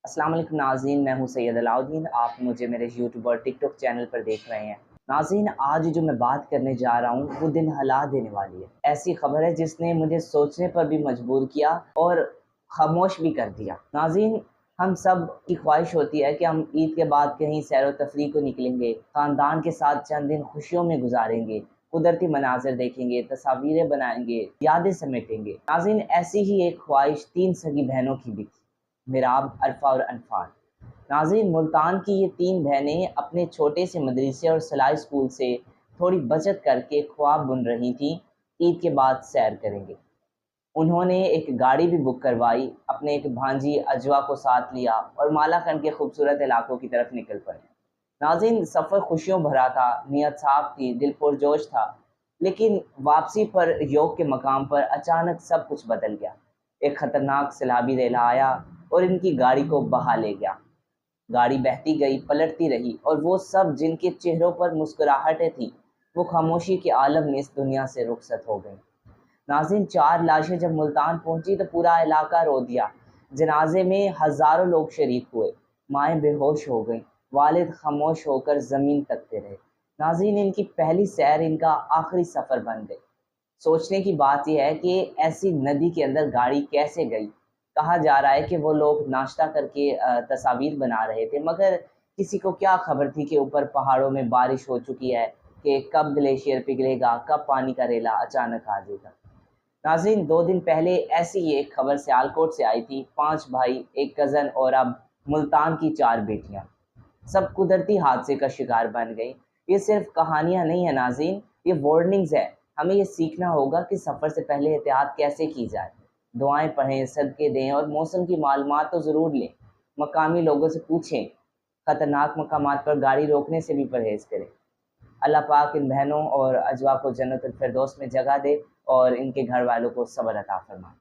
السلام علیکم ناظرین، میں ہوں سید علاؤدین۔ آپ مجھے میرے یوٹیوب اور ٹک ٹاک چینل پر دیکھ رہے ہیں۔ ناظرین، آج جو میں بات کرنے جا رہا ہوں وہ دل ہلا دینے والی ہے۔ ایسی خبر ہے جس نے مجھے سوچنے پر بھی مجبور کیا اور خاموش بھی کر دیا۔ ناظرین، ہم سب کی خواہش ہوتی ہے کہ ہم عید کے بعد کہیں سیر و تفریح کو نکلیں گے، خاندان کے ساتھ چند دن خوشیوں میں گزاریں گے، قدرتی مناظر دیکھیں گے، تصاویریں بنائیں گے، یادیں سمیٹیں گے۔ ناظرین، ایسی ہی ایک خواہش 3 سگی بہنوں کی بھی تھی، میراب، عرفہ اور انفال۔ ناظرین، ملتان کی یہ 3 بہنیں اپنے چھوٹے سے مدرسے اور سلائی اسکول سے تھوڑی بچت کر کے خواب بن رہی تھیں عید کے بعد سیر کریں گے۔ انہوں نے ایک گاڑی بھی بک کروائی، اپنے ایک بھانجی اجوا کو ساتھ لیا اور مالا کنڈ کے خوبصورت علاقوں کی طرف نکل پڑے۔ ناظرین، سفر خوشیوں بھرا تھا، نیت صاف تھی، دل پرجوش تھا، لیکن واپسی پر یوگ کے مقام پر اچانک سب کچھ بدل گیا۔ ایک خطرناک سیلابی ریلا آیا اور ان کی گاڑی کو بہا لے گیا۔ گاڑی بہتی گئی، پلٹتی رہی، اور وہ سب جن کے چہروں پر مسکراہٹیں تھیں وہ خاموشی کے عالم میں اس دنیا سے رخصت ہو گئیں۔ ناظرین، 4 لاشیں جب ملتان پہنچی تو پورا علاقہ رو دیا۔ جنازے میں ہزاروں لوگ شریک ہوئے، مائیں بے ہوش ہو گئیں، والد خاموش ہو کر زمین تکتے رہے۔ ناظرین، ان کی پہلی سیر ان کا آخری سفر بن گئی۔ سوچنے کی بات یہ ہے کہ ایسی ندی کے اندر گاڑی کیسے گئی۔ کہا جا رہا ہے کہ وہ لوگ ناشتہ کر کے تصاویر بنا رہے تھے، مگر کسی کو کیا خبر تھی کہ اوپر پہاڑوں میں بارش ہو چکی ہے، کہ کب گلیشیئر پگھلے گا، کب پانی کا ریلا اچانک آ جائے گا۔ ناظرین، 2 دن پہلے ایسی ہی ایک خبر سیالکوٹ سے آئی تھی، 5 بھائی، ایک کزن اور اب ملتان کی 4 بیٹیاں سب قدرتی حادثے کا شکار بن گئی۔ یہ صرف کہانیاں نہیں ہیں ناظرین، یہ وارننگز ہیں۔ ہمیں یہ سیکھنا ہوگا کہ سفر سے پہلے احتیاط کیسے کی جائے۔ دعائیں پڑھیں، صدقے دیں اور موسم کی معلومات تو ضرور لیں۔ مقامی لوگوں سے پوچھیں، خطرناک مقامات پر گاڑی روکنے سے بھی پرہیز کریں۔ اللہ پاک ان بہنوں اور اجوا کو جنت الفردوس میں جگہ دے اور ان کے گھر والوں کو صبر عطا فرمائے۔